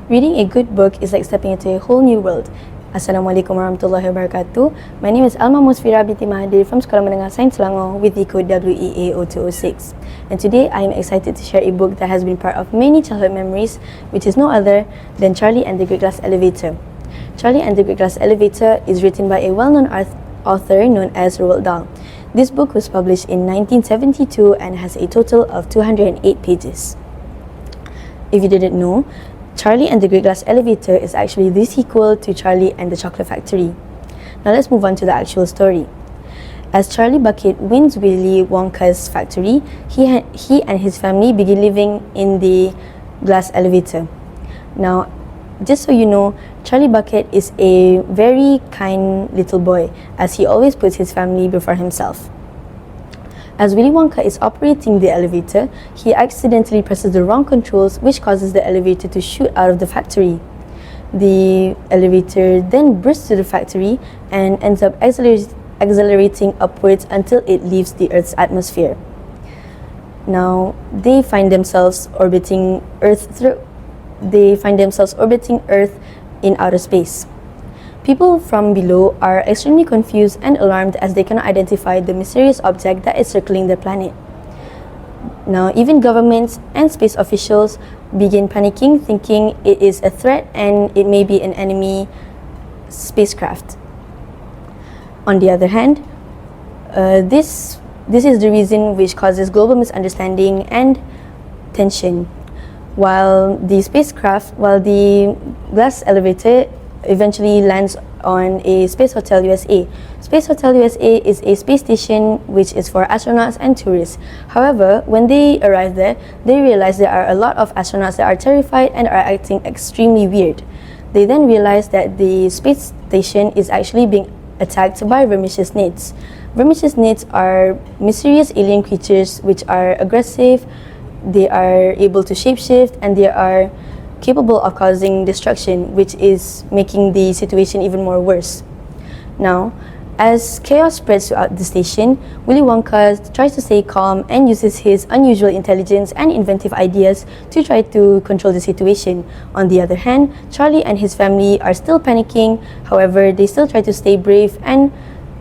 Reading a good book is like stepping into a whole new world. Assalamualaikum warahmatullahi wabarakatuh. My name is Alma Muzfirah Binti Mahathir from Sekolah Menengah Sains Selangor with the code WEA0206. And today I am excited to share a book that has been part of many childhood memories, which is no other than Charlie and the Great Glass Elevator. Charlie and the Great Glass Elevator is written by a well-known author known as Roald Dahl. This book was published in 1972 and has a total of 208 pages. If you didn't know, Charlie and the Great Glass Elevator is actually the sequel to Charlie and the Chocolate Factory. Now let's move on to the actual story. As Charlie Bucket wins Willy Wonka's factory, he and his family begin living in the glass elevator. Now, just so you know, Charlie Bucket is a very kind little boy, as he always puts his family before himself. As Willy Wonka is operating the elevator, he accidentally presses the wrong controls, which causes the elevator to shoot out of the factory. The elevator then bursts to the factory and ends up accelerating upwards until it leaves the Earth's atmosphere. Now, they find themselves orbiting Earth in outer space. People from below are extremely confused and alarmed as they cannot identify the mysterious object that is circling the planet. Now, even governments and space officials begin panicking, thinking it is a threat and it may be an enemy spacecraft. On the other hand, this is the reason which causes global misunderstanding and tension. While the glass elevator eventually lands on a Space Hotel USA. Space Hotel USA is a space station which is for astronauts and tourists. However, when they arrive there, they realize there are a lot of astronauts that are terrified and are acting extremely weird. They then realize that the space station is actually being attacked by vermicious nits. Vermicious nits are mysterious alien creatures which are aggressive, they are able to shapeshift, and they are capable of causing destruction, which is making the situation even more worse. Now, as chaos spreads throughout the station, Willy Wonka tries to stay calm and uses his unusual intelligence and inventive ideas to try to control the situation. On the other hand, Charlie and his family are still panicking. However, they still try to stay brave and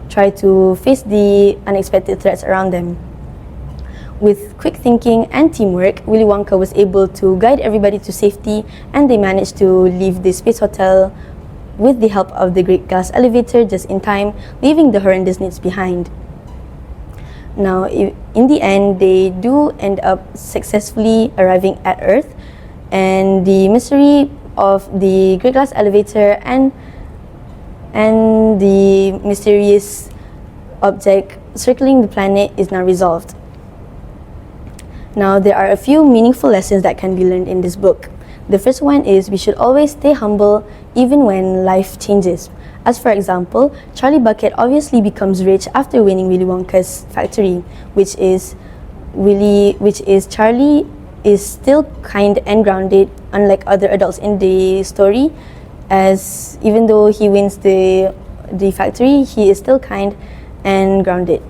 try to face the unexpected threats around them. With quick thinking and teamwork, Willy Wonka was able to guide everybody to safety, and they managed to leave the Space Hotel with the help of the Great Glass Elevator just in time, leaving the horrendous nits behind. Now, in the end, they do end up successfully arriving at Earth, and the mystery of the Great Glass Elevator and the mysterious object circling the planet is now resolved. Now, there are a few meaningful lessons that can be learned in this book. The first one is we should always stay humble even when life changes. As for example, Charlie Bucket obviously becomes rich after winning Willy Wonka's factory, which is Charlie is still kind and grounded, unlike other adults in the story, as even though he wins the factory, he is still kind and grounded.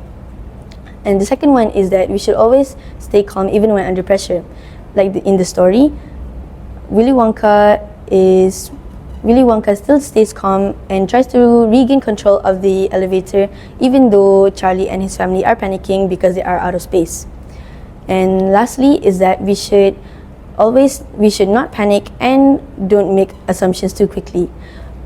And the second one is that we should always stay calm even when under pressure. Like in the story, Willy Wonka still stays calm and tries to regain control of the elevator even though Charlie and his family are panicking because they are out of space. And lastly is that we should not panic and don't make assumptions too quickly.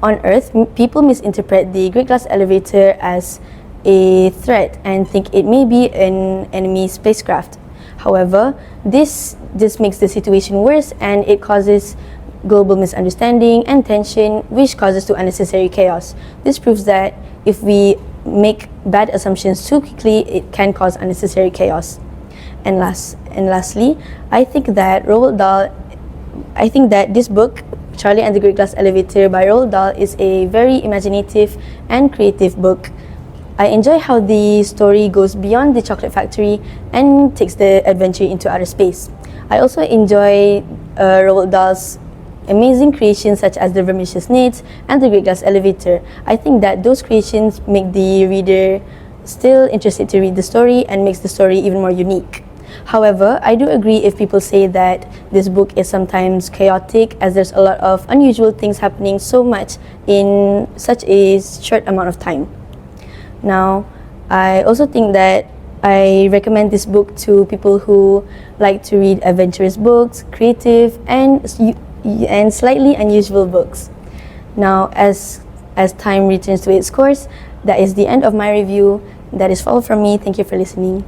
On Earth, people misinterpret the Great Glass Elevator as a threat and think it may be an enemy spacecraft. However, this just makes the situation worse and it causes global misunderstanding and tension, which causes to unnecessary chaos. This proves that if we make bad assumptions too quickly, it can cause unnecessary chaos. And lastly, I think that this book, Charlie and the Great Glass Elevator by Roald Dahl, is a very imaginative and creative book. I enjoy how the story goes beyond the chocolate factory and takes the adventure into outer space. I also enjoy Roald Dahl's amazing creations such as the vermicious nits and the Great Glass Elevator. I think that those creations make the reader still interested to read the story and makes the story even more unique. However, I do agree if people say that this book is sometimes chaotic, as there's a lot of unusual things happening so much in such a short amount of time. Now, I also think that I recommend this book to people who like to read adventurous books, creative, and slightly unusual books. Now, as time returns to its course, that is the end of my review. That is all from me. Thank you for listening.